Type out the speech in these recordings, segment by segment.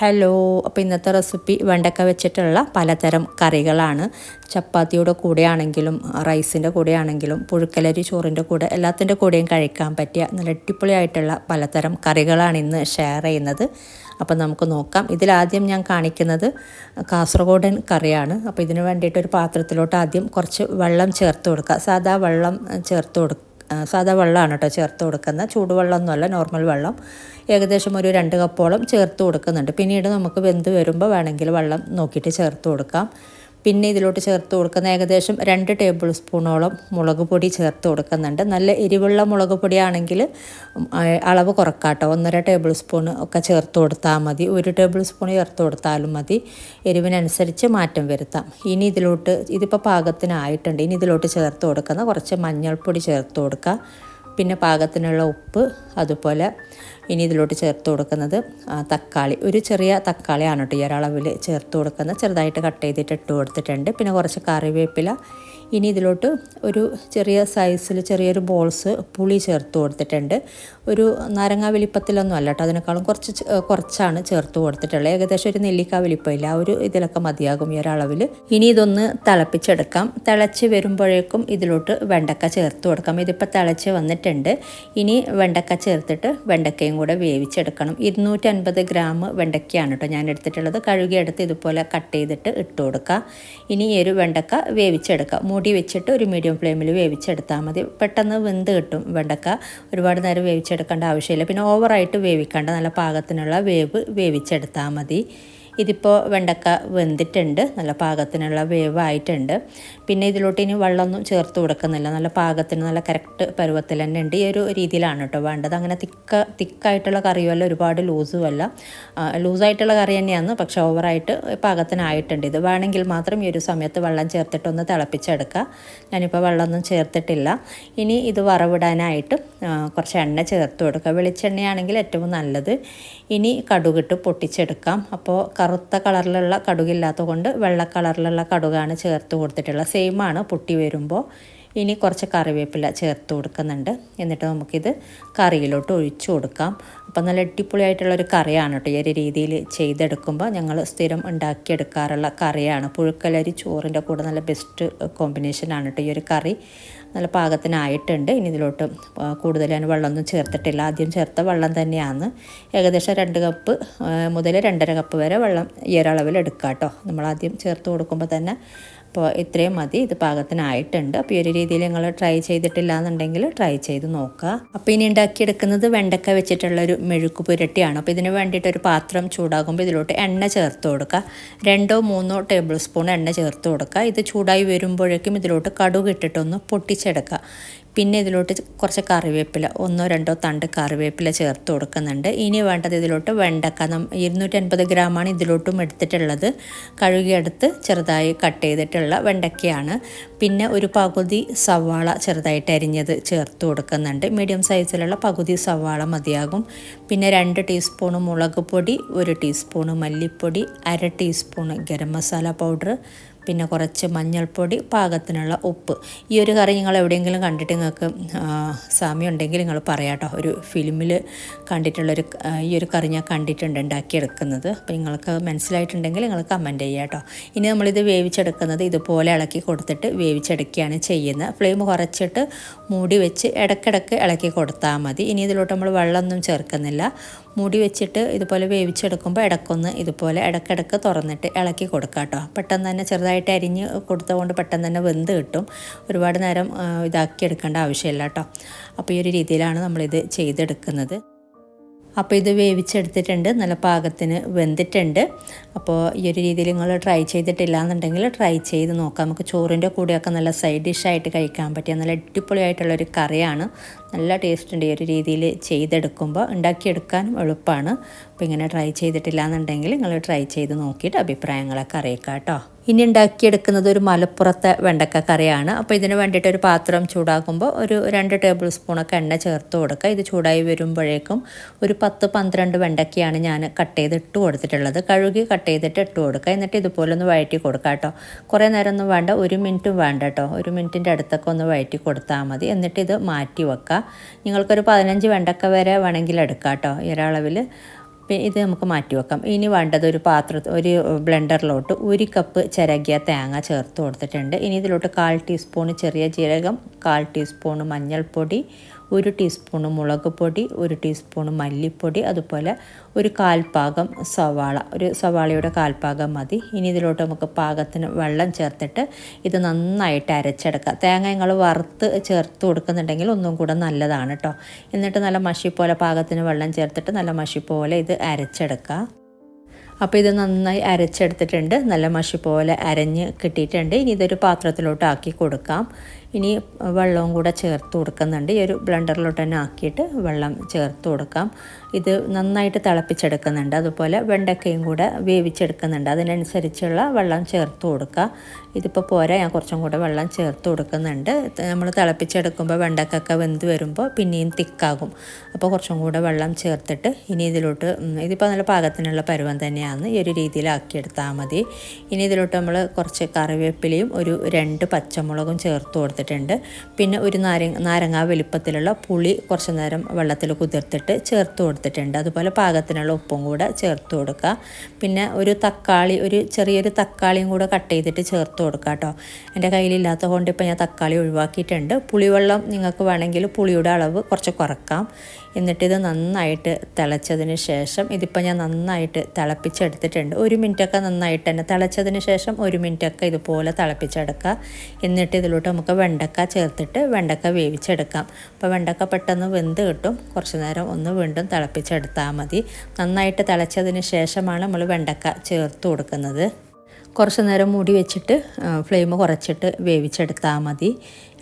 Hello, അപ്പോൾ ഇന്നത്തെ recipe വെണ്ടക്ക വെച്ചിട്ടുള്ള പലതരം കറികളാണ്. ചപ്പാത്തിയുടെ കൂടെയാണെങ്കിലും റൈസിൻ്റെ കൂടെയാണെങ്കിലും പുഴുക്കലരി ചോറിൻ്റെ കൂടെ എല്ലാത്തിൻ്റെ കൂടെയും കഴിക്കാൻ പറ്റിയ നല്ല അടിപൊളിയായിട്ടുള്ള പലതരം കറികളാണ് ഇന്ന് ഷെയർ ചെയ്യുന്നത്. അപ്പോൾ നമുക്ക് നോക്കാം. ഇതിലാദ്യം ഞാൻ കാണിക്കുന്നത് കാസർഗോഡൻ കറിയാണ്. അപ്പോൾ ഇതിന് വേണ്ടിയിട്ട് ഒരു പാത്രത്തിലോട്ട് ആദ്യം കുറച്ച് വെള്ളം ചേർത്ത് കൊടുക്കുക. സാധാ വെള്ളമാണ് കേട്ടോ ചേർത്ത് കൊടുക്കുന്നത്. ചൂടുവെള്ളമൊന്നുമല്ല, നോർമൽ വെള്ളം. ഏകദേശം ഒരു 2 കപ്പോളം ചേർത്ത് കൊടുക്കുന്നുണ്ട്. പിന്നീട് നമുക്ക് വെന്ത് വരുമ്പോൾ വേണമെങ്കിൽ വെള്ളം നോക്കിയിട്ട് ചേർത്ത് കൊടുക്കാം. പിന്നെ ഇതിലോട്ട് ചേർത്ത് കൊടുക്കുന്ന ഏകദേശം 2 ടേബിൾ സ്പൂണോളം മുളക് പൊടി ചേർത്ത് കൊടുക്കുന്നുണ്ട്. നല്ല എരിവുള്ള മുളക് പൊടിയാണെങ്കിൽ അളവ് കുറക്കാട്ടോ, 1.5 ടേബിൾ സ്പൂൺ ഒക്കെ ചേർത്ത് കൊടുത്താൽ മതി. 1 ടേബിൾ സ്പൂൺ ചേർത്ത് കൊടുത്താലും മതി. എരിവിനനുസരിച്ച് മാറ്റം വരുത്താം. ഇനി ഇതിപ്പോൾ പാകത്തിനായിട്ടുണ്ട്. ഇനി ഇതിലോട്ട് ചേർത്ത് കൊടുക്കുന്ന കുറച്ച് മഞ്ഞൾപ്പൊടി ചേർത്ത് കൊടുക്കുക. പിന്നെ പാകത്തിനുള്ള ഉപ്പ്. അതുപോലെ ഇനി ഇതിലോട്ട് ചേർത്ത് കൊടുക്കുന്നത് തക്കാളി, ഒരു ചെറിയ തക്കാളിയാണ് കേട്ടോ ഈ ഒരളവിൽ ചേർത്ത് കൊടുക്കുന്നത്. ചെറുതായിട്ട് കട്ട് ചെയ്തിട്ട് ഇട്ട് കൊടുത്തിട്ടുണ്ട്. പിന്നെ കുറച്ച് കറിവേപ്പില. ഇനി ഇതിലോട്ട് ഒരു ചെറിയ സൈസിൽ ചെറിയൊരു ബോൾസ് പുളി ചേർത്ത് കൊടുത്തിട്ടുണ്ട്. ഒരു നാരങ്ങ വലിപ്പത്തിലൊന്നും അല്ല കേട്ടോ, അതിനേക്കാളും കുറച്ചാണ് ചേർത്ത് കൊടുത്തിട്ടുള്ളത്. ഏകദേശം ഒരു നെല്ലിക്ക വലിപ്പമില്ല, ഒരു ഇതിലൊക്കെ മതിയാകും ഈ ഒരളവിൽ. ഇനി ഇതൊന്ന് തിളപ്പിച്ചെടുക്കാം. തിളച്ച് വരുമ്പോഴേക്കും ഇതിലോട്ട് വെണ്ടക്ക ചേർത്ത് കൊടുക്കാം. ഇതിപ്പോൾ തിളച്ച് വന്നിട്ടുണ്ട്. ഇനി വെണ്ടക്ക ചേർത്തിട്ട് വെണ്ടക്കയും കൂടെ വേവിച്ചെടുക്കണം. 250 ഗ്രാം വെണ്ടക്കയാണ് കേട്ടോ ഞാൻ എടുത്തിട്ടുള്ളത്. കഴുകിയെടുത്ത് ഇതുപോലെ കട്ട് ചെയ്തിട്ട് ഇട്ട് കൊടുക്കുക. ഇനി ഈ ഒരു വെണ്ടക്ക വേവിച്ചെടുക്കുക. മൂടി വെച്ചിട്ട് ഒരു മീഡിയം ഫ്ലെയിമിൽ വേവിച്ചെടുത്താൽ മതി. പെട്ടെന്ന് വെന്ത് കിട്ടും വെണ്ടക്ക. ഒരുപാട് നേരം വേവിച്ചെടുക്കേണ്ട ആവശ്യമില്ല. പിന്നെ ഓവറായിട്ട് വേവിക്കേണ്ട, നല്ല പാകത്തിനുള്ള വേവിച്ചെടുത്താൽ മതി. ഇതിപ്പോൾ വെണ്ടക്ക വെന്തിട്ടുണ്ട്, നല്ല പാകത്തിനുള്ള വേവായിട്ടുണ്ട്. പിന്നെ ഇതിലോട്ട് ഇനി വെള്ളമൊന്നും ചേർത്ത് കൊടുക്കുന്നില്ല. നല്ല പാകത്തിന് നല്ല കറക്റ്റ് പരുവത്തിൽ തന്നെ ഉണ്ട്. ഈ ഒരു രീതിയിലാണ് കേട്ടോ വേണ്ടത്. അങ്ങനെ തിക്കായിട്ടുള്ള കറിയുമല്ല, ഒരുപാട് ലൂസുമല്ല. ലൂസായിട്ടുള്ള കറി തന്നെയാണ്, പക്ഷെ ഓവറായിട്ട് പാകത്തിനായിട്ടുണ്ട്. ഇത് വേണമെങ്കിൽ മാത്രം ഈ ഒരു സമയത്ത് വെള്ളം ചേർത്തിട്ടൊന്ന് തിളപ്പിച്ചെടുക്കുക. ഞാനിപ്പോൾ വെള്ളമൊന്നും ചേർത്തിട്ടില്ല. ഇനി ഇത് വറവിടാനായിട്ട് കുറച്ച് എണ്ണ ചേർത്ത് കൊടുക്കുക. വെളിച്ചെണ്ണയാണെങ്കിൽ ഏറ്റവും നല്ലത്. ഇനി കടുകിട്ട് പൊട്ടിച്ചെടുക്കാം. അപ്പോൾ കറുത്ത കളറിലുള്ള കടുകില്ലാത്ത കൊണ്ട് വെള്ള കളറിലുള്ള കടുകാണ് ചേർത്ത് കൊടുത്തിട്ടുള്ളത്. സെയിമാണ് പൊട്ടി വരുമ്പോൾ. ഇനി കുറച്ച് കറിവേപ്പില ചേർത്ത് കൊടുക്കുന്നുണ്ട്. എന്നിട്ട് നമുക്കിത് കറിയിലോട്ട് ഒഴിച്ചു കൊടുക്കാം. അപ്പം നല്ല അടിപൊളിയായിട്ടുള്ളൊരു കറിയാണ് കേട്ടോ. ഈ ഒരു രീതിയിൽ ചെയ്തെടുക്കുമ്പോൾ ഞങ്ങൾ സ്ഥിരം ഉണ്ടാക്കിയെടുക്കാറുള്ള കറിയാണ്. പുഴുക്കലരി ചോറിൻ്റെ കൂടെ നല്ല ബെസ്റ്റ് കോമ്പിനേഷനാണ് കേട്ടോ ഈ ഒരു കറി. നല്ല പാകത്തിനായിട്ടുണ്ട്. ഇനി ഇതിലോട്ട് കൂടുതൽ ഞാൻ വെള്ളമൊന്നും ചേർത്തിട്ടില്ല. ആദ്യം ചേർത്ത വെള്ളം തന്നെയാണ്. ഏകദേശം 2 കപ്പ് മുതൽ 2.5 കപ്പ് വരെ വെള്ളം ഈ ഒരളവിൽ എടുക്കുക കേട്ടോ. നമ്മളാദ്യം ചേർത്ത് കൊടുക്കുമ്പോൾ തന്നെ. അപ്പോൾ ഇത്രയും മതി. ഇത് പാകത്തിനായിട്ടുണ്ട്. അപ്പോൾ ഈ ഒരു രീതിയിൽ നിങ്ങൾ ട്രൈ ചെയ്തിട്ടില്ല എന്നുണ്ടെങ്കിൽ ട്രൈ ചെയ്ത് നോക്കുക. അപ്പോൾ ഇനി ഉണ്ടാക്കിയെടുക്കുന്നത് വെണ്ടക്ക വെച്ചിട്ടുള്ളൊരു മെഴുക്ക് പുരട്ടിയാണ്. അപ്പോൾ ഇതിന് വേണ്ടിയിട്ട് ഒരു പാത്രം ചൂടാകുമ്പോൾ ഇതിലോട്ട് എണ്ണ ചേർത്ത് കൊടുക്കുക. 2-3 ടേബിൾ സ്പൂൺ എണ്ണ ചേർത്ത് കൊടുക്കുക. ഇത് ചൂടായി വരുമ്പോഴേക്കും ഇതിലോട്ട് കടുക് ഇട്ടിട്ടൊന്ന് പൊട്ടിച്ചെടുക്കുക. പിന്നെ ഇതിലോട്ട് കുറച്ച് കറിവേപ്പില, 1-2 തണ്ട് കറിവേപ്പില ചേർത്ത് കൊടുക്കുന്നുണ്ട്. ഇനി വേണ്ടത് ഇതിലോട്ട് വെണ്ടക്ക 250 ഗ്രാമാണ് ഇതിലോട്ടും എടുത്തിട്ടുള്ളത്. കഴുകിയെടുത്ത് ചെറുതായി കട്ട് ചെയ്തിട്ടുള്ള വെണ്ടക്കയാണ്. പിന്നെ ഒരു പകുതി സവാള ചെറുതായിട്ട് അരിഞ്ഞത് ചേർത്ത് കൊടുക്കുന്നുണ്ട്. മീഡിയം സൈസിലുള്ള പകുതി സവാള മതിയാകും. പിന്നെ 2 ടീസ്പൂൺ മുളക് പൊടി, 1 ടീസ്പൂൺ മല്ലിപ്പൊടി, 1/2 ടീസ്പൂൺ ഗരം മസാല പൗഡർ, പിന്നെ കുറച്ച് മഞ്ഞൾപ്പൊടി, പാകത്തിനുള്ള ഉപ്പ്. ഈ ഒരു കറി നിങ്ങൾ എവിടെയെങ്കിലും കണ്ടിട്ട് നിങ്ങൾക്ക് സാമ്യം ഉണ്ടെങ്കിൽ നിങ്ങൾ പറയാം കേട്ടോ. ഒരു ഫിലിമിൽ കണ്ടിട്ടുള്ളൊരു ഈ ഒരു കറി ഞാൻ കണ്ടിട്ടുണ്ട് ഉണ്ടാക്കിയെടുക്കുന്നത്. അപ്പോൾ നിങ്ങൾക്ക് മനസ്സിലായിട്ടുണ്ടെങ്കിൽ നിങ്ങൾ കമൻറ്റ് ചെയ്യുക കേട്ടോ. ഇനി നമ്മളിത് വേവിച്ചെടുക്കുന്നത് ഇതുപോലെ ഇളക്കി കൊടുത്തിട്ട് വേവിച്ചെടുക്കുകയാണ് ചെയ്യുന്നത്. ഫ്ലെയിം കുറച്ചിട്ട് മൂടി വെച്ച് ഇടയ്ക്കിടയ്ക്ക് ഇളക്കി കൊടുത്താൽ മതി. ഇനി ഇതിലോട്ട് നമ്മൾ വെള്ളമൊന്നും ചേർക്കുന്നില്ല. മൂടി വെച്ചിട്ട് ഇതുപോലെ വേവിച്ചെടുക്കുമ്പോൾ ഇടയ്ക്കൊന്ന് ഇതുപോലെ ഇടയ്ക്കിടയ്ക്ക് തുറന്നിട്ട് ഇളക്കി കൊടുക്കുക കേട്ടോ. പെട്ടെന്ന് തന്നെ ചെറുതായിട്ട് അരിഞ്ഞ് കൊടുത്തതുകൊണ്ട് പെട്ടെന്ന് തന്നെ വെന്ത് കിട്ടും. ഒരുപാട് നേരം ഇതാക്കിയെടുക്കേണ്ട ആവശ്യമില്ല കേട്ടോ. അപ്പോൾ ഈ ഒരു രീതിയിലാണ് നമ്മളിത് ചെയ്തെടുക്കുന്നത്. അപ്പോൾ ഇത് വേവിച്ചെടുത്തിട്ടുണ്ട്, നല്ല പാകത്തിന് വെന്തിട്ടുണ്ട്. അപ്പോൾ ഈ ഒരു രീതിയിൽ നിങ്ങൾ ട്രൈ ചെയ്തിട്ടില്ല എന്നുണ്ടെങ്കിൽ ട്രൈ ചെയ്ത് നോക്കാം. നമുക്ക് ചോറിൻ്റെ കൂടെയൊക്കെ നല്ല സൈഡ് ഡിഷായിട്ട് കഴിക്കാൻ പറ്റിയ നല്ല അടിപൊളിയായിട്ടുള്ളൊരു കറിയാണ്. നല്ല ടേസ്റ്റ് ഉണ്ട് ഈ ഒരു രീതിയിൽ ചെയ്തെടുക്കുമ്പോൾ. ഉണ്ടാക്കിയെടുക്കാനും എളുപ്പമാണ്. അപ്പോൾ ഇങ്ങനെ ട്രൈ ചെയ്തിട്ടില്ല എന്നുണ്ടെങ്കിൽ നിങ്ങൾ ട്രൈ ചെയ്ത് നോക്കിയിട്ട് അഭിപ്രായങ്ങളൊക്കെ അറിയിക്കാം കേട്ടോ. ഇനി ഉണ്ടാക്കിയെടുക്കുന്നത് ഒരു മലപ്പുറത്തെ വെണ്ടക്ക കറിയാണ്. അപ്പോൾ ഇതിന് വേണ്ടിയിട്ട് ഒരു പാത്രം ചൂടാക്കുമ്പോൾ ഒരു 2 ടേബിൾ സ്പൂണൊക്കെ എണ്ണ ചേർത്ത് കൊടുക്കുക. ഇത് ചൂടായി വരുമ്പോഴേക്കും ഒരു 10-12 വെണ്ടക്കയാണ് ഞാൻ കട്ട് ചെയ്ത് ഇട്ട് കൊടുത്തിട്ടുള്ളത്. കഴുകി കട്ട് ചെയ്തിട്ട് ഇട്ട് കൊടുക്കുക. എന്നിട്ട് ഇതുപോലെ ഒന്ന് വഴറ്റി കൊടുക്കുക കേട്ടോ. കുറേ നേരമൊന്നും വേണ്ട, 1 മിനിറ്റും വേണ്ട കേട്ടോ. 1 മിനിറ്റിൻ്റെ അടുത്തൊക്കെ ഒന്ന് വഴറ്റി കൊടുത്താൽ മതി. എന്നിട്ട് ഇത് മാറ്റി വെക്കുക. നിങ്ങൾക്കൊരു 15 വെണ്ടക്ക വരെ വേണമെങ്കിൽ എടുക്കാം കേട്ടോ ഈ ഒരളവിൽ. ഇത് നമുക്ക് മാറ്റി വെക്കാം. ഇനി വേണ്ടത് ഒരു ബ്ലെൻഡറിലോട്ട് 1 കപ്പ് ചിരകിയ തേങ്ങ ചേർത്ത് കൊടുത്തിട്ടുണ്ട്. ഇനി ഇതിലോട്ട് 1/4 ടീസ്പൂൺ ചെറിയ ജീരകം, 1/4 ടീസ്പൂൺ മഞ്ഞൾപ്പൊടി, 1 ടീസ്പൂൺ മുളക് പൊടി, 1 ടീസ്പൂൺ മല്ലിപ്പൊടി, അതുപോലെ ഒരു 1/4 ഭാഗം സവാള, ഒരു സവാളയുടെ 1/4 ഭാഗം മതി. ഇനി ഇതിലോട്ട് നമുക്ക് പാകത്തിന് വെള്ളം ചേർത്തിട്ട് ഇത് നന്നായിട്ട് അരച്ചെടുക്കാം. തേങ്ങ നിങ്ങൾ വറുത്ത് ചേർത്ത് കൊടുക്കുന്നുണ്ടെങ്കിൽ ഒന്നും കൂടെ നല്ലതാണ് കേട്ടോ. എന്നിട്ട് നല്ല മഷി പോലെ പാകത്തിന് വെള്ളം ചേർത്തിട്ട് നല്ല മഷി പോലെ ഇത് അരച്ചെടുക്കുക. അപ്പോൾ ഇത് നന്നായി അരച്ചെടുത്തിട്ടുണ്ട്, നല്ല മഷി പോലെ അരഞ്ഞ് കിട്ടിയിട്ടുണ്ട്. ഇനി ഇതൊരു പാത്രത്തിലോട്ട് ആക്കി കൊടുക്കാം. ഇനി വെള്ളവും കൂടെ ചേർത്ത് കൊടുക്കുന്നുണ്ട്. ഈ ഒരു ബ്ലെൻഡറിലോട്ട് തന്നെ ആക്കിയിട്ട് വെള്ളം ചേർത്ത് കൊടുക്കാം. ഇത് നന്നായിട്ട് തിളപ്പിച്ചെടുക്കുന്നുണ്ട്. അതുപോലെ വെണ്ടക്കയും കൂടെ വേവിച്ചെടുക്കുന്നുണ്ട്. അതിനനുസരിച്ചുള്ള വെള്ളം ചേർത്ത് കൊടുക്കുക. ഇതിപ്പോൾ പോരാ, ഞാൻ കുറച്ചും കൂടെ വെള്ളം ചേർത്ത് കൊടുക്കുന്നുണ്ട്. നമ്മൾ തിളപ്പിച്ചെടുക്കുമ്പോൾ വെണ്ടക്കൊക്കെ വെന്ത് വരുമ്പോൾ പിന്നെയും തിക്കാകും. അപ്പോൾ കുറച്ചും കൂടെ വെള്ളം ചേർത്തിട്ട് ഇനി ഇതിപ്പോൾ നല്ല പാകത്തിനുള്ള പരുവം തന്നെയാണ്. ഈ ഒരു രീതിയിലാക്കിയെടുത്താൽ മതി. ഇനി ഇതിലോട്ട് നമ്മൾ കുറച്ച് കറിവേപ്പിലയും 2 പച്ചമുളകും ചേർത്ത് കൊടുത്തിട്ടുണ്ട്. പിന്നെ ഒരു നാരങ്ങ വലിപ്പത്തിലുള്ള പുളി കുറച്ച് നേരം വെള്ളത്തിൽ കുതിർത്തിട്ട് ചേർത്ത് കൊടുത്തിട്ടുണ്ട്. അതുപോലെ പാകത്തിനുള്ള ഉപ്പും കൂടെ ചേർത്ത് കൊടുക്കുക. പിന്നെ ഒരു ചെറിയൊരു തക്കാളിയും കൂടെ കട്ട് ചെയ്തിട്ട് ചേർത്ത് കൊടുക്കുക കേട്ടോ. എൻ്റെ കയ്യിലില്ലാത്ത കൊണ്ട് ഇപ്പോൾ ഞാൻ തക്കാളി ഒഴിവാക്കിയിട്ടുണ്ട്. പുളിവെള്ളം നിങ്ങൾക്ക് വേണമെങ്കിൽ പുളിയുടെ അളവ് കുറച്ച് കുറക്കാം. എന്നിട്ടിത് നന്നായിട്ട് തിളച്ചതിന് ശേഷം ഇതിപ്പോൾ ഞാൻ നന്നായിട്ട് തിളപ്പിച്ചെടുത്തിട്ടുണ്ട്. 1 മിനിറ്റൊക്കെ നന്നായിട്ട് തന്നെ തിളച്ചതിന് ശേഷം 1 മിനിറ്റൊക്കെ ഇതുപോലെ തിളപ്പിച്ചെടുക്കുക. എന്നിട്ട് ഇതിലോട്ട് നമുക്ക് വെണ്ടക്ക ചേർത്തിട്ട് വെണ്ടക്ക വേവിച്ചെടുക്കാം. അപ്പോൾ വെണ്ടക്ക പെട്ടെന്ന് വെന്ത് കിട്ടും. കുറച്ച് നേരം ഒന്ന് വീണ്ടും തിളപ്പിച്ചെടുത്താൽ മതി. നന്നായിട്ട് തിളച്ചതിന് ശേഷമാണ് നമ്മൾ വെണ്ടക്ക ചേർത്ത് കൊടുക്കുന്നത്. കുറച്ച് നേരം മൂടി വെച്ചിട്ട് ഫ്ലെയിം കുറച്ചിട്ട് വേവിച്ചെടുത്താൽ മതി.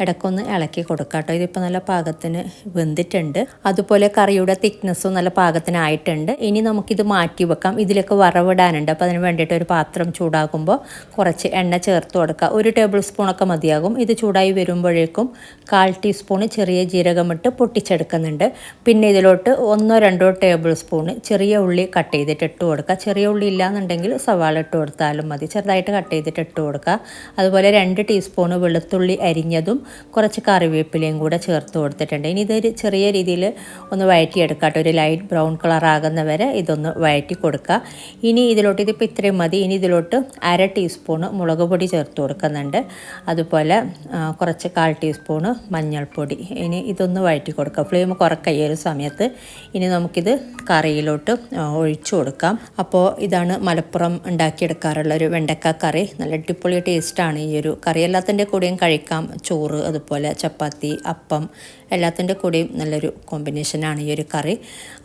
ഇടയ്ക്കൊന്ന് ഇളക്കി കൊടുക്കാം കേട്ടോ. ഇതിപ്പോൾ നല്ല പാകത്തിന് വെന്തിട്ടുണ്ട്. അതുപോലെ കറിയുടെ തിക്നെസ്സും നല്ല പാകത്തിനായിട്ടുണ്ട്. ഇനി നമുക്കിത് മാറ്റി വെക്കാം. ഇതിലേക്ക് വറവിടാനുണ്ട്. അപ്പോൾ അതിന് വേണ്ടിയിട്ട് ഒരു പാത്രം ചൂടാകുമ്പോൾ കുറച്ച് എണ്ണ ചേർത്ത് കൊടുക്കുക. 1 ടേബിൾ സ്പൂണൊക്കെ മതിയാകും. ഇത് ചൂടായി വരുമ്പോഴേക്കും 1/4 ടീസ്പൂൺ ചെറിയ ജീരകമിട്ട് പൊട്ടിച്ചെടുക്കുന്നുണ്ട്. പിന്നെ ഇതിലോട്ട് 1-2 ടേബിൾ സ്പൂൺ ചെറിയ ഉള്ളി കട്ട് ചെയ്തിട്ട് ഇട്ട് കൊടുക്കുക. ചെറിയ ഉള്ളി ഇല്ലാന്നുണ്ടെങ്കിൽ സവാള ഇട്ട് കൊടുത്താലും മതി. ചെറുതായിട്ട് കട്ട് ചെയ്തിട്ട് ഇട്ട് കൊടുക്കുക. അതുപോലെ 2 ടീസ്പൂൺ വെളുത്തുള്ളി അരിഞ്ഞതും കുറച്ച് കറിവേപ്പിലയും കൂടെ ചേർത്ത് കൊടുത്തിട്ടുണ്ട്. ഇനി ഇതൊരു ചെറിയ രീതിയിൽ ഒന്ന് വഴറ്റിയെടുക്കാം. ഒരു ലൈറ്റ് ബ്രൗൺ കളർ ആകുന്ന വരെ ഇതൊന്ന് വഴറ്റി കൊടുക്കുക. ഇനി ഇതിലോട്ട് ഇതിപ്പോൾ ഇത്രയും മതി. ഇനി ഇതിലോട്ട് 1/2 ടീസ്പൂൺ മുളക് പൊടി ചേർത്ത് കൊടുക്കുന്നുണ്ട്. അതുപോലെ കുറച്ച് 1/4 ടീസ്പൂൺ മഞ്ഞൾപ്പൊടി. ഇനി ഇതൊന്ന് വഴറ്റി കൊടുക്കുക. ഫ്ലെയിം കുറക്കുക ഈ ഒരു സമയത്ത്. ഇനി നമുക്കിത് കറിയിലോട്ട് ഒഴിച്ചു കൊടുക്കാം. അപ്പോൾ ഇതാണ് മലപ്പുറം ഉണ്ടാക്കിയെടുക്കാറുള്ള ഒരു വെണ്ടക്ക കറി. നല്ല അടിപൊളി ടേസ്റ്റാണ് ഈ ഒരു കറി. എല്ലാത്തിൻ്റെ കൂടെയും കഴിക്കാം. ചോറ്, അതുപോലെ ചപ്പാത്തി, അപ്പം, എല്ലാത്തിൻ്റെ കൂടെയും നല്ലൊരു കോമ്പിനേഷനാണ് ഈ ഒരു കറി.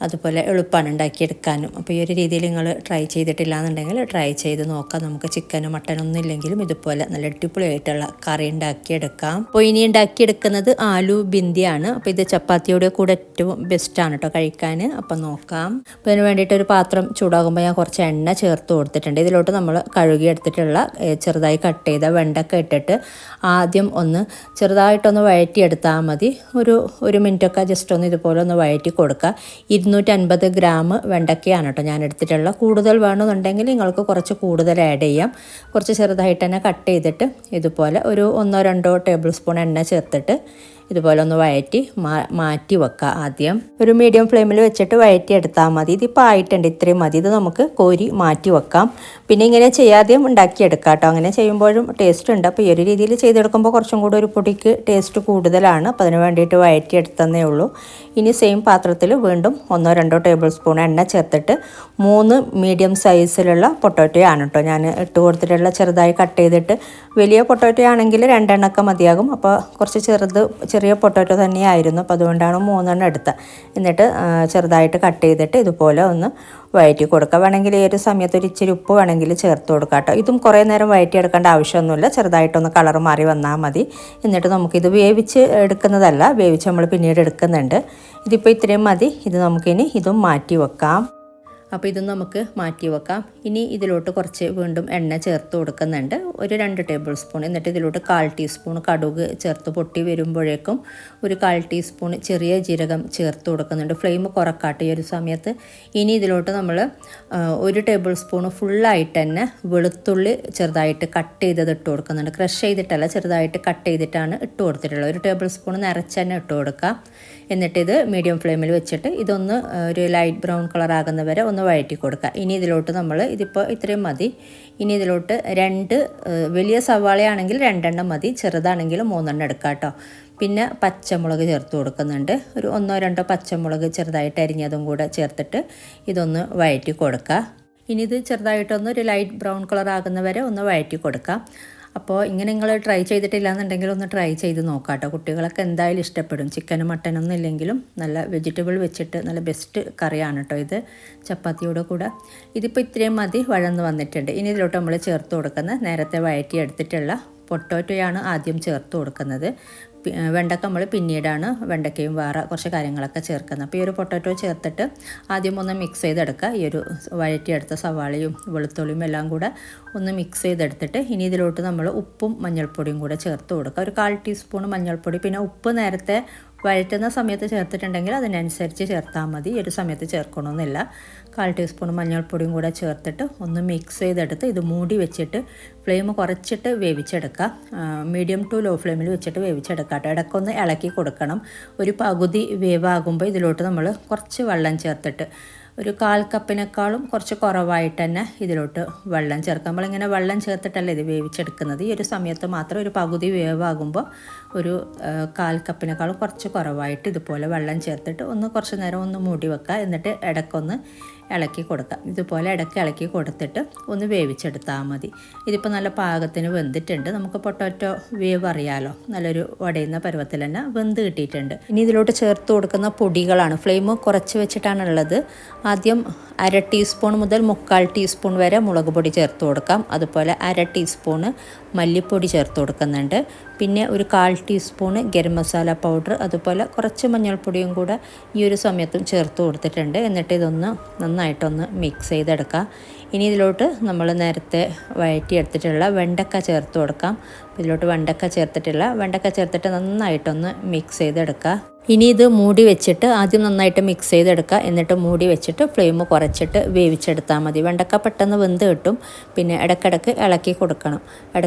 അതുപോലെ എളുപ്പമാണ് ഉണ്ടാക്കിയെടുക്കാനും. അപ്പോൾ ഈ ഒരു രീതിയിൽ നിങ്ങൾ ട്രൈ ചെയ്തിട്ടില്ല എന്നുണ്ടെങ്കിൽ ട്രൈ ചെയ്ത് നോക്കാം. നമുക്ക് ചിക്കനും മട്ടനൊന്നും ഇല്ലെങ്കിലും ഇതുപോലെ നല്ല അടിപൊളിയായിട്ടുള്ള കറി ഉണ്ടാക്കിയെടുക്കാം. അപ്പോൾ ഇനി ഉണ്ടാക്കിയെടുക്കുന്നത് ആലു ബിന്ദിയാണ്. അപ്പോൾ ഇത് ചപ്പാത്തിയുടെ കൂടെ ഏറ്റവും ബെസ്റ്റാണ് കേട്ടോ കഴിക്കാൻ. അപ്പം നോക്കാം. അപ്പോൾ ഇതിന് വേണ്ടിയിട്ട് ഒരു പാത്രം ചൂടാകുമ്പോൾ ഞാൻ കുറച്ച് എണ്ണ ചേർത്ത് കൊടുത്തിട്ടുണ്ട്. ഇതിലോട്ട് നമ്മൾ കഴുകിയെടുത്തിട്ടുള്ള ചെറുതായി കട്ട് ചെയ്ത വെണ്ടക്ക ഇട്ടിട്ട് ആദ്യം ഒന്ന് ചെറുതായിട്ടൊന്ന് വഴറ്റിയെടുത്താൽ മതി. ഒരു മിനിറ്റൊക്കെ ജസ്റ്റ് ഒന്ന് ഇതുപോലെ ഒന്ന് വഴറ്റി കൊടുക്കുക. 250 ഗ്രാം വെണ്ടക്കയാണ് കേട്ടോ ഞാൻ എടുത്തിട്ടുള്ള. കൂടുതൽ വേണമെന്നുണ്ടെങ്കിൽ നിങ്ങൾക്ക് കുറച്ച് കൂടുതൽ ആഡ് ചെയ്യാം. കുറച്ച് ചെറുതായിട്ട് തന്നെ കട്ട് ചെയ്തിട്ട് ഇതുപോലെ 1-2 ടേബിൾ സ്പൂൺ എണ്ണ ചേർത്തിട്ട് ഇതുപോലെ ഒന്ന് വഴറ്റി മാറ്റി വെക്കുക. ആദ്യം ഒരു മീഡിയം ഫ്ലെയിമിൽ വെച്ചിട്ട് വഴറ്റി എടുത്താൽ മതി. ഇതിപ്പോൾ ആയിട്ടുണ്ട്, ഇത്രയും മതി. ഇത് നമുക്ക് കോരി മാറ്റി വെക്കാം. പിന്നെ ഇങ്ങനെ ചെയ്യാതെയും ഉണ്ടാക്കിയെടുക്കാം കേട്ടോ. അങ്ങനെ ചെയ്യുമ്പോഴും ടേസ്റ്റ് ഉണ്ട്. അപ്പോൾ ഈ ഒരു രീതിയിൽ ചെയ്തെടുക്കുമ്പോൾ കുറച്ചും കൂടി ഒരു പൊടിക്ക് ടേസ്റ്റ് കൂടുതലാണ്. അപ്പോൾ അതിന് വേണ്ടിയിട്ട് വഴറ്റിയെടുത്തതേ ഉള്ളൂ. ഇനി സെയിം പാത്രത്തിൽ വീണ്ടും 1-2 ടേബിൾ സ്പൂൺ എണ്ണ ചേർത്തിട്ട് 3 മീഡിയം സൈസിലുള്ള പൊട്ടോറ്റോയാണ് കേട്ടോ ഞാൻ ഇട്ട് കൊടുത്തിട്ടുള്ള. ചെറുതായി കട്ട് ചെയ്തിട്ട്, വലിയ പൊട്ടോറ്റോ ആണെങ്കിൽ 2 എണ്ണമൊക്കെ മതിയാകും. അപ്പോൾ കുറച്ച് ചെറിയ പൊട്ടോറ്റോ തന്നെയായിരുന്നു. അപ്പോൾ അതുകൊണ്ടാണ് 3 എണ്ണം എടുത്തത്. എന്നിട്ട് ചെറുതായിട്ട് കട്ട് ചെയ്തിട്ട് ഇതുപോലെ ഒന്ന് വഴറ്റി കൊടുക്കുക. വേണമെങ്കിൽ ഈ ഒരു സമയത്ത് ഒരു ഇച്ചിരി ഉപ്പ് വേണമെങ്കിൽ ചേർത്ത് കൊടുക്കുക കേട്ടോ. ഇതും കുറേ നേരം വഴറ്റിയെടുക്കേണ്ട ആവശ്യമൊന്നുമില്ല. ചെറുതായിട്ടൊന്ന് കളർ മാറി വന്നാൽ മതി. എന്നിട്ട് നമുക്കിത് വേവിച്ച് എടുക്കുന്നതല്ല, വേവിച്ച് നമ്മൾ പിന്നീട് എടുക്കുന്നുണ്ട്. ഇതിപ്പോൾ ഇത്രയും മതി. ഇത് നമുക്കിനി ഇതും മാറ്റി വെക്കാം. അപ്പോൾ ഇത് നമുക്ക് മാറ്റി വെക്കാം. ഇനി ഇതിലോട്ട് കുറച്ച് വീണ്ടും എണ്ണ ചേർത്ത് കൊടുക്കുന്നുണ്ട്, ഒരു 2 ടേബിൾ സ്പൂൺ. എന്നിട്ട് ഇതിലോട്ട് 1/4 ടീസ്പൂൺ കടുക് ചേർത്ത് പൊട്ടി വരുമ്പോഴേക്കും ഒരു 1/4 ടീസ്പൂൺ ചെറിയ ജീരകം ചേർത്ത് കൊടുക്കുന്നുണ്ട്. ഫ്ലെയിം കുറക്കാട്ടെ ഈ ഒരു സമയത്ത്. ഇനി ഇതിലോട്ട് നമ്മൾ 1 ടേബിൾ സ്പൂൺ ഫുള്ളായിട്ട് തന്നെ വെളുത്തുള്ളി ചെറുതായിട്ട് കട്ട് ചെയ്തത് ഇട്ട് കൊടുക്കുന്നുണ്ട്. ക്രഷ് ചെയ്തിട്ടല്ല, ചെറുതായിട്ട് കട്ട് ചെയ്തിട്ടാണ് ഇട്ട് കൊടുത്തിട്ടുള്ളത്. 1 ടേബിൾ സ്പൂൺ നിറച്ച് തന്നെ ഇട്ട് കൊടുക്കുക. എന്നിട്ടിത് മീഡിയം ഫ്ലെയിമിൽ വെച്ചിട്ട് ഇതൊന്ന് ഒരു ലൈറ്റ് ബ്രൗൺ കളർ ആകുന്ന വരെ ഒന്ന് വഴറ്റി കൊടുക്കുക. ഇനി ഇതിലോട്ട് നമ്മൾ ഇതിപ്പോൾ ഇത്രയും മതി. ഇനി ഇതിലോട്ട് 2 വലിയ സവാളയാണെങ്കിൽ 2 എണ്ണം മതി, ചെറുതാണെങ്കിൽ 3 എണ്ണം എടുക്കാം കേട്ടോ. പിന്നെ പച്ചമുളക് ചേർത്ത് കൊടുക്കുന്നുണ്ട്. ഒരു 1-2 പച്ചമുളക് ചെറുതായിട്ട് അരിഞ്ഞതും കൂടെ ചേർത്തിട്ട് ഇതൊന്ന് വഴറ്റി കൊടുക്കുക. ഇനി ഇത് ചെറുതായിട്ടൊന്ന് ഒരു ലൈറ്റ് ബ്രൗൺ കളർ ആകുന്നവരെ ഒന്ന് വഴറ്റി കൊടുക്കാം. അപ്പോൾ ഇങ്ങനെ നിങ്ങൾ ട്രൈ ചെയ്തിട്ടില്ല എന്നുണ്ടെങ്കിൽ ഒന്ന് ട്രൈ ചെയ്ത് നോക്കാം കേട്ടോ. കുട്ടികളൊക്കെ എന്തായാലും ഇഷ്ടപ്പെടും. ചിക്കനും മട്ടനൊന്നും ഇല്ലെങ്കിലും നല്ല വെജിറ്റബിൾ വെച്ചിട്ട് നല്ല ബെസ്റ്റ് കറിയാണ് കേട്ടോ ഇത്, ചപ്പാത്തിയുടെ കൂടെ. ഇതിപ്പോൾ ഇത്രയും മതി, വഴന്ന് വന്നിട്ടുണ്ട്. ഇനി ഇതിലോട്ട് നമ്മൾ ചേർത്ത് കൊടുക്കുന്ന നേരത്തെ വഴറ്റി എടുത്തിട്ടുള്ള പൊട്ടോറ്റോയാണ് ആദ്യം ചേർത്ത് കൊടുക്കുന്നത്. വെണ്ടക്ക നമ്മൾ പിന്നീടാണ് വെണ്ടക്കയും വേറെ കുറച്ച് കാര്യങ്ങളൊക്കെ ചേർക്കുന്നത്. അപ്പോൾ ഈ ഒരു പൊട്ടാറ്റോ ചേർത്തിട്ട് ആദ്യം ഒന്ന് മിക്സ് ചെയ്തെടുക്കുക. ഈ ഒരു വഴറ്റിയെടുത്ത സവാളയും വെളുത്തുള്ളിയും എല്ലാം കൂടെ ഒന്ന് മിക്സ് ചെയ്തെടുത്തിട്ട് ഇനി ഇതിലോട്ട് നമ്മൾ ഉപ്പും മഞ്ഞൾപ്പൊടിയും കൂടെ ചേർത്ത് കൊടുക്കുക. ഒരു 1/4 ടീസ്പൂൺ മഞ്ഞൾപ്പൊടി. പിന്നെ ഉപ്പ് നേരത്തെ വഴറ്റുന്ന സമയത്ത് ചേർത്തിട്ടുണ്ടെങ്കിൽ അതിനനുസരിച്ച് ചേർത്താൽ മതി, ഈ ഒരു സമയത്ത് ചേർക്കണമെന്നില്ല. 1/4 ടീസ്പൂൺ മഞ്ഞൾപ്പൊടിയും കൂടെ ചേർത്തിട്ട് ഒന്ന് മിക്സ് ചെയ്തെടുത്ത് ഇത് മൂടി വെച്ചിട്ട് ഫ്ലെയിം കുറച്ചിട്ട് വേവിച്ചെടുക്കുക. മീഡിയം ടു ലോ ഫ്ലെയിമിൽ വെച്ചിട്ട് വേവിച്ചെടുക്കുക കേട്ടോ. ഇടയ്ക്കൊന്ന് ഇളക്കി കൊടുക്കണം. ഒരു പകുതി വേവാകുമ്പോൾ ഇതിലോട്ട് നമ്മൾ കുറച്ച് വെള്ളം ചേർത്തിട്ട് ഒരു 1/4 കപ്പിനേക്കാളും കുറച്ച് കുറവായിട്ട് തന്നെ ഇതിലോട്ട് വെള്ളം ചേർക്കാം. നമ്മളിങ്ങനെ വെള്ളം ചേർത്തിട്ടല്ല ഇത് വേവിച്ചെടുക്കുന്നത്. ഈ ഒരു സമയത്ത് മാത്രം ഒരു പകുതി വേവാകുമ്പോൾ ഒരു 1/4 കപ്പിനേക്കാളും കുറച്ച് കുറവായിട്ട് ഇതുപോലെ വെള്ളം ചേർത്തിട്ട് ഒന്ന് കുറച്ച് നേരം ഒന്ന് മൂടി വെക്കുക. എന്നിട്ട് ഇടയ്ക്കൊന്ന് ഇളക്കി കൊടുക്കുക. ഇതുപോലെ ഇടയ്ക്ക് ഇളക്കി കൊടുത്തിട്ട് ഒന്ന് വേവിച്ചെടുത്താൽ മതി. ഇതിപ്പോൾ നല്ല പാകത്തിന് വെന്തിട്ടുണ്ട്. നമുക്ക് പൊട്ടാറ്റോ വേവ് അറിയാമല്ലോ, നല്ലൊരു ഉടയുന്ന പരുവത്തിൽ തന്നെ വെന്ത് കിട്ടിയിട്ടുണ്ട്. ഇനി ഇതിലോട്ട് ചേർത്ത് കൊടുക്കുന്ന പൊടികളാണ്. ഫ്ലെയിം കുറച്ച് വെച്ചിട്ടാണുള്ളത്. ആദ്യം 1/2 ടീസ്പൂൺ മുതൽ 3/4 ടീസ്പൂൺ വരെ മുളക് പൊടി ചേർത്ത് കൊടുക്കാം. അതുപോലെ 1/2 ടീസ്പൂണ് മല്ലിപ്പൊടി ചേർത്ത് കൊടുക്കുന്നുണ്ട്. പിന്നെ ഒരു 1/4 ടീസ്പൂണ് ഗരം മസാല പൗഡർ, അതുപോലെ കുറച്ച് മഞ്ഞൾപ്പൊടിയും കൂടെ ഈ ഒരു സമയത്തും ചേർത്ത് കൊടുത്തിട്ടുണ്ട്. എന്നിട്ട് ഇതൊന്ന് നന്നായിട്ടൊന്ന് മിക്സ് ചെയ്തെടുക്കുക. ഇനി ഇതിലോട്ട് നമ്മൾ നേരത്തെ വഴറ്റിയെടുത്തിട്ടുള്ള വെണ്ടക്ക ചേർത്ത് കൊടുക്കാം. ഇതിലോട്ട് വെണ്ടക്ക ചേർത്തിട്ട് നന്നായിട്ടൊന്ന് മിക്സ് ചെയ്തെടുക്കുക. ഇനി ഇത് മൂടി വെച്ചിട്ട് ആദ്യം നന്നായിട്ട് മിക്സ് ചെയ്തെടുക്കുക. എന്നിട്ട് മൂടി വെച്ചിട്ട് ഫ്ലെയിം കുറച്ചിട്ട് വേവിച്ചെടുത്താൽ മതി. വെണ്ടക്ക പെട്ടെന്ന് വെന്ത് കിട്ടും. പിന്നെ ഇടയ്ക്കിടയ്ക്ക് ഇളക്കി കൊടുക്കണം.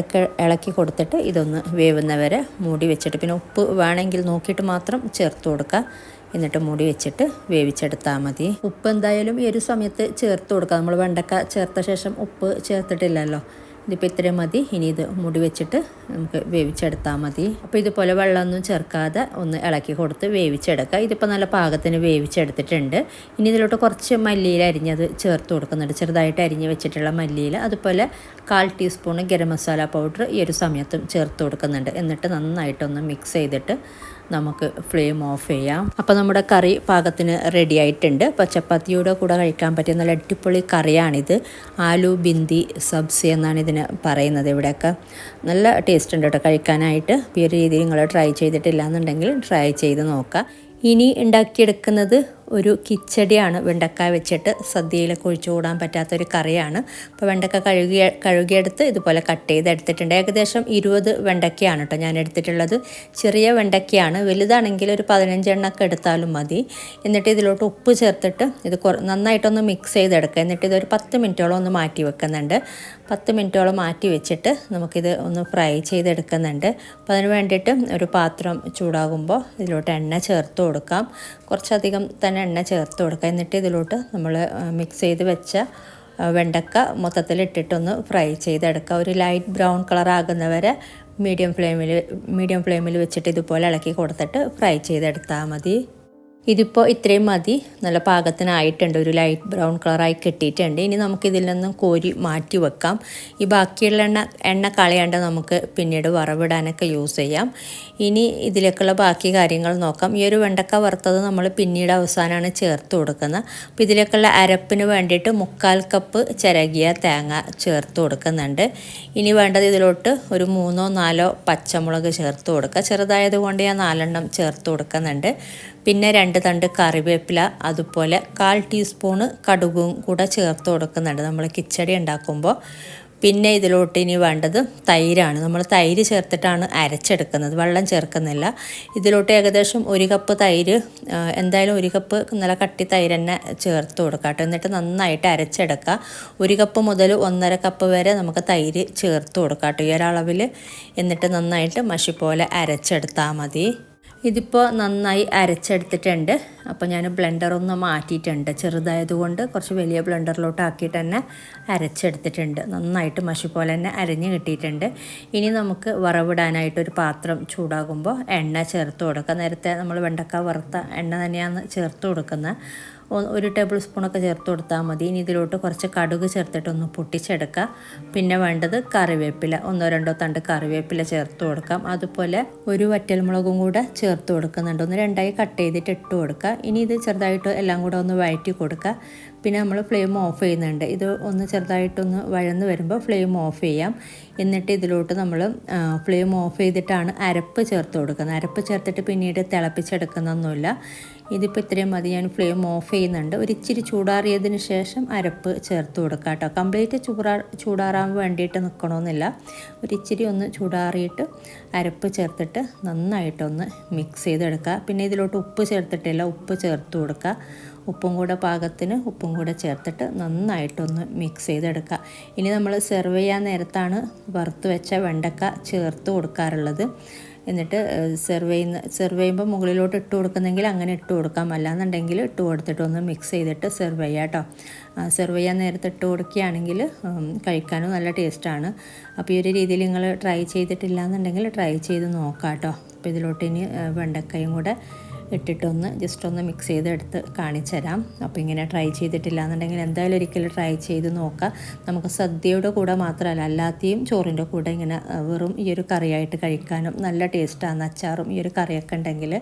ഇളക്കി കൊടുത്തിട്ട് ഇതൊന്ന് വേവുന്നവരെ മൂടി വെച്ചിട്ട് പിന്നെ ഉപ്പ് വേണമെങ്കിൽ നോക്കിയിട്ട് മാത്രം ചേർത്ത് കൊടുക്കുക. എന്നിട്ട് മൂടി വെച്ചിട്ട് വേവിച്ചെടുത്താൽ മതി. ഉപ്പ് എന്തായാലും ഈ ഒരു സമയത്ത് ചേർത്ത് കൊടുക്കുക. നമ്മൾ വെണ്ടക്ക ചേർത്ത ശേഷം ഉപ്പ് ചേർത്തിട്ടില്ലല്ലോ. ഇതിപ്പോൾ ഇത്രയും മതി. ഇനി ഇത് മൂടി വെച്ചിട്ട് നമുക്ക് വേവിച്ചെടുത്താൽ മതി. അപ്പോൾ ഇതുപോലെ വെള്ളമൊന്നും ചേർക്കാതെ ഒന്ന് ഇളക്കി കൊടുത്ത് വേവിച്ചെടുക്കുക. ഇതിപ്പോൾ നല്ല പാകത്തിന് വേവിച്ചെടുത്തിട്ടുണ്ട്. ഇനി ഇതിലോട്ട് കുറച്ച് മല്ലിയില അരിഞ്ഞത് ചേർത്ത് കൊടുക്കുന്നുണ്ട്. ചെറുതായിട്ട് അരിഞ്ഞ് വെച്ചിട്ടുള്ള മല്ലിയില, അതുപോലെ 1/4 ടീസ്പൂൺ ഗരം മസാല പൗഡർ ഈ ഒരു സമയത്തും ചേർത്ത് കൊടുക്കുന്നുണ്ട്. എന്നിട്ട് നന്നായിട്ടൊന്ന് മിക്സ് ചെയ്തിട്ട് നമുക്ക് ഫ്ലെയിം ഓഫ് ചെയ്യാം. അപ്പോൾ നമ്മുടെ കറി പാകത്തിന് റെഡി ആയിട്ടുണ്ട്. അപ്പോൾ ചപ്പാത്തിയുടെ കൂടെ കഴിക്കാൻ പറ്റിയ നല്ല അടിപൊളി കറിയാണിത്. ആലു ബിന്ദി സബ്സി എന്നാണ് ഇതിന് പറയുന്നത്. ഇവിടെയൊക്കെ നല്ല ടേസ്റ്റ് ഉണ്ട് കേട്ടോ കഴിക്കാനായിട്ട്. ഈ ഒരു രീതിയിൽ നിങ്ങൾ ട്രൈ ചെയ്തിട്ടില്ല എന്നുണ്ടെങ്കിൽ ട്രൈ ചെയ്ത് നോക്കുക. ഇനി ഉണ്ടാക്കിയെടുക്കുന്നത് ഒരു കിച്ചടിയാണ്. വെണ്ടക്ക വെച്ചിട്ട് സദ്യയിലൊക്കെ ഒഴിച്ചുകൂടാൻ പറ്റാത്തൊരു കറിയാണ്. അപ്പോൾ വെണ്ടക്ക കഴുകിയെടുത്ത് ഇതുപോലെ കട്ട് ചെയ്തെടുത്തിട്ടുണ്ട്. ഏകദേശം 20 വെണ്ടക്കയാണ് കേട്ടോ ഞാൻ എടുത്തിട്ടുള്ളത്. ചെറിയ വെണ്ടക്കയാണ്. വലുതാണെങ്കിൽ ഒരു 15 എണ്ണമൊക്കെ എടുത്താലും മതി. എന്നിട്ട് ഇതിലോട്ട് ഉപ്പ് ചേർത്തിട്ട് ഇത് നന്നായിട്ടൊന്ന് മിക്സ് ചെയ്തെടുക്കുക. എന്നിട്ട് ഇതൊരു 10 മിനിറ്റോളം ഒന്ന് മാറ്റി വെക്കുന്നുണ്ട്. 10 മിനിറ്റോളം മാറ്റി വെച്ചിട്ട് നമുക്കിത് ഒന്ന് ഫ്രൈ ചെയ്തെടുക്കുന്നുണ്ട്. അപ്പോൾ അതിന് വേണ്ടിയിട്ട് ഒരു പാത്രം ചൂടാകുമ്പോൾ ഇതിലോട്ട് എണ്ണ ചേർത്ത് കൊടുക്കാം. കുറച്ചധികം തന്നെ എണ്ണ ചേർത്ത് കൊടുക്കുക. എന്നിട്ട് ഇതിലോട്ട് നമ്മൾ മിക്സ് ചെയ്ത് വെച്ച വെണ്ടക്ക മൊത്തത്തിലിട്ടിട്ടൊന്ന് ഫ്രൈ ചെയ്തെടുക്കുക. ഒരു ലൈറ്റ് ബ്രൗൺ കളർ ആകുന്നവരെ മീഡിയം ഫ്ലെയിമിൽ വെച്ചിട്ട് ഇതുപോലെ ഇളക്കി കൊടുത്തിട്ട് ഫ്രൈ ചെയ്തെടുത്താൽ മതി. ഇതിപ്പോൾ ഇത്രയും മതി. നല്ല പാകത്തിനായിട്ടുണ്ട്. ഒരു ലൈറ്റ് ബ്രൗൺ കളറായി കിട്ടിയിട്ടുണ്ട്. ഇനി നമുക്കിതിൽ നിന്നും കോരി മാറ്റി വെക്കാം. ഈ ബാക്കിയുള്ള എണ്ണ കളയാണ്ട് നമുക്ക് പിന്നീട് വറവിടാനൊക്കെ യൂസ് ചെയ്യാം. ഇനി ഇതിലേക്കുള്ള ബാക്കി കാര്യങ്ങൾ നോക്കാം. ഈ ഒരു വെണ്ടക്ക വറുത്തത് നമ്മൾ പിന്നീട് അവസാനമാണ് ചേർത്ത് കൊടുക്കുന്നത്. അപ്പോൾ ഇതിലേക്കുള്ള അരപ്പിന് വേണ്ടിയിട്ട് 3/4 കപ്പ് ചിരകിയ തേങ്ങ ചേർത്ത് കൊടുക്കുന്നുണ്ട്. ഇനി വേണ്ടത് ഇതിലോട്ട് ഒരു 3-4 പച്ചമുളക് ചേർത്ത് കൊടുക്കുക. ചെറുതായതുകൊണ്ട് ഞാൻ 4 എണ്ണം ചേർത്ത് കൊടുക്കുന്നുണ്ട്. പിന്നെ 2 തണ്ട് കറിവേപ്പില, അതുപോലെ 1/4 ടീസ്പൂണ് കടുകും കൂടെ ചേർത്ത് കൊടുക്കുന്നുണ്ട് നമ്മൾ കിച്ചടി ഉണ്ടാക്കുമ്പോൾ. പിന്നെ ഇതിലോട്ട് ഇനി വേണ്ടത് തൈരാണ്. നമ്മൾ തൈര് ചേർത്തിട്ടാണ് അരച്ചെടുക്കുന്നത്, വെള്ളം ചേർക്കുന്നില്ല. ഇതിലോട്ട് ഏകദേശം 1 കപ്പ് തൈര്, എന്തായാലും 1 കപ്പ് നല്ല കട്ടി തൈര് തന്നെ ചേർത്ത് കൊടുക്കുക കേട്ടോ. എന്നിട്ട് നന്നായിട്ട് അരച്ചെടുക്കുക. 1 കപ്പ് മുതൽ 1.5 കപ്പ് വരെ നമുക്ക് തൈര് ചേർത്ത് കൊടുക്കുക കേട്ടോ ഈ ഒരളവിൽ. എന്നിട്ട് നന്നായിട്ട് മഷി പോലെ അരച്ചെടുത്താൽ മതി. ഇതിപ്പോൾ നന്നായി അരച്ചെടുത്തിട്ടുണ്ട്. അപ്പോൾ ഞാൻ ബ്ലെൻഡറൊന്ന് മാറ്റിയിട്ടുണ്ട്, ചെറുതായതുകൊണ്ട് കുറച്ച് വലിയ ബ്ലെൻഡറിലോട്ട് ആക്കിയിട്ട് തന്നെ അരച്ചെടുത്തിട്ടുണ്ട്. നന്നായിട്ട് മഷി പോലെ തന്നെ അരഞ്ഞ് കിട്ടിയിട്ടുണ്ട്. ഇനി നമുക്ക് വറവിടാനായിട്ടൊരു പാത്രം ചൂടാകുമ്പോൾ എണ്ണ ചേർത്ത് കൊടുക്കുക. നേരത്തെ നമ്മൾ വെണ്ടക്ക വറുത്ത എണ്ണ തന്നെയാണ് ചേർത്ത് കൊടുക്കുന്നത്. 1 ടേബിൾ സ്പൂണൊക്കെ ചേർത്ത് കൊടുത്താൽ മതി. ഇനി ഇതിലോട്ട് കുറച്ച് കടുക് ചേർത്തിട്ടൊന്ന് പൊട്ടിച്ചെടുക്കുക. പിന്നെ വേണ്ടത് കറിവേപ്പില, 1-2 തണ്ട് കറിവേപ്പില ചേർത്ത് കൊടുക്കാം. അതുപോലെ ഒരു വറ്റൽമുളകും കൂടെ ചേർത്ത് കൊടുക്കുന്നുണ്ട്. 1-2 കട്ട് ചെയ്തിട്ട് ഇട്ട് കൊടുക്കുക. ഇനി ഇത് ചെറുതായിട്ട് എല്ലാം കൂടെ ഒന്ന് വഴറ്റി കൊടുക്കുക. പിന്നെ നമ്മൾ ഫ്ലെയിം ഓഫ് ചെയ്യുന്നുണ്ട്. ഇത് ഒന്ന് ചെറുതായിട്ടൊന്ന് വഴന്ന് വരുമ്പോൾ ഫ്ലെയിം ഓഫ് ചെയ്യാം. എന്നിട്ട് ഇതിലോട്ട് നമ്മൾ ഫ്ലെയിം ഓഫ് ചെയ്തിട്ടാണ് അരപ്പ് ചേർത്ത് കൊടുക്കുന്നത്. അരപ്പ് ചേർത്തിട്ട് പിന്നീട് തിളപ്പിച്ചെടുക്കുന്നൊന്നുമില്ല. ഇതിപ്പോൾ ഇത്രയും മതി. ഞാൻ ഫ്ലെയിം ഓഫ് ചെയ്യുന്നുണ്ട്. ഇച്ചിരി ചൂടാറിയതിന് ശേഷം അരപ്പ് ചേർത്ത് കൊടുക്കുക കേട്ടോ. കംപ്ലീറ്റ് ചൂടാറാൻ വേണ്ടിയിട്ട് നിൽക്കണമെന്നില്ല. ഇച്ചിരി ഒന്ന് ചൂടാറിയിട്ട് അരപ്പ് ചേർത്തിട്ട് നന്നായിട്ടൊന്ന് മിക്സ് ചെയ്തെടുക്കുക. പിന്നെ ഇതിലോട്ട് ഉപ്പ് ചേർത്തിട്ടില്ല, ഉപ്പ് ചേർത്ത് കൊടുക്കുക. ഉപ്പും കൂടെ പാകത്തിന് ഉപ്പും കൂടെ ചേർത്തിട്ട് നന്നായിട്ടൊന്ന് മിക്സ് ചെയ്തെടുക്കുക. ഇനി നമ്മൾ സെർവ് ചെയ്യാൻ നേരത്താണ് വറുത്ത് വെച്ച വെണ്ടക്ക ചേർത്ത് കൊടുക്കാറുള്ളത്. എന്നിട്ട് സെർവ് ചെയ്യുമ്പോൾ മുകളിലോട്ട് ഇട്ട് കൊടുക്കുന്നെങ്കിൽ അങ്ങനെ ഇട്ട് കൊടുക്കാം. അല്ലാന്നുണ്ടെങ്കിൽ ഇട്ട് കൊടുത്തിട്ട് ഒന്ന് മിക്സ് ചെയ്തിട്ട് സെർവ് ചെയ്യാം കേട്ടോ. സെർവ് ചെയ്യാൻ നേരത്തെ ഇട്ട് കൊടുക്കുകയാണെങ്കിൽ കഴിക്കാനും നല്ല ടേസ്റ്റാണ്. അപ്പോൾ ഈ ഒരു രീതിയിൽ നിങ്ങൾ ട്രൈ ചെയ്തിട്ടില്ല എന്നുണ്ടെങ്കിൽ ട്രൈ ചെയ്ത് നോക്കാം കേട്ടോ. അപ്പോൾ ഇതിലോട്ട് ഇനി വെണ്ടക്കയും കൂടെ ഇട്ടിട്ടൊന്ന് ജസ്റ്റ് ഒന്ന് മിക്സ് ചെയ്തെടുത്ത് കാണിച്ചു തരാം. അപ്പോൾ ഇങ്ങനെ ട്രൈ ചെയ്തിട്ടില്ല എന്നുണ്ടെങ്കിൽ എന്തായാലും ഒരിക്കലും ട്രൈ ചെയ്ത് നോക്കാം. നമുക്ക് സദ്യയുടെ കൂടെ മാത്രമല്ല, അല്ലാതെയും ചോറിൻ്റെ കൂടെ ഇങ്ങനെ വെറും ഈ ഒരു കറിയായിട്ട് കഴിക്കാനും നല്ല ടേസ്റ്റാണ്. അച്ചാറും ഈ ഒരു കറിയൊക്കെ ഉണ്ടെങ്കിൽ.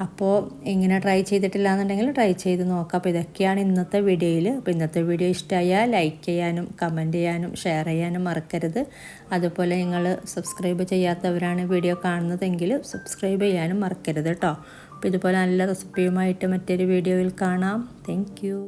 അപ്പോൾ ഇങ്ങനെ ട്രൈ ചെയ്തിട്ടില്ല എന്നുണ്ടെങ്കിൽ ട്രൈ ചെയ്ത് നോക്കാം. അപ്പോൾ ഇതൊക്കെയാണ് ഇന്നത്തെ വീഡിയോയിൽ. അപ്പോൾ ഇന്നത്തെ വീഡിയോ ഇഷ്ടമായാൽ ലൈക്ക് ചെയ്യാനും കമൻറ്റ് ചെയ്യാനും ഷെയർ ചെയ്യാനും മറക്കരുത്. അതുപോലെ നിങ്ങൾ സബ്സ്ക്രൈബ് ചെയ്യാത്തവരാണ് വീഡിയോ കാണുന്നതെങ്കിൽ സബ്സ്ക്രൈബ് ചെയ്യാനും മറക്കരുത് കേട്ടോ. അപ്പോൾ ഇതുപോലെ നല്ല റെസിപ്പിയുമായിട്ട് മറ്റൊരു വീഡിയോയിൽ കാണാം. Thank you.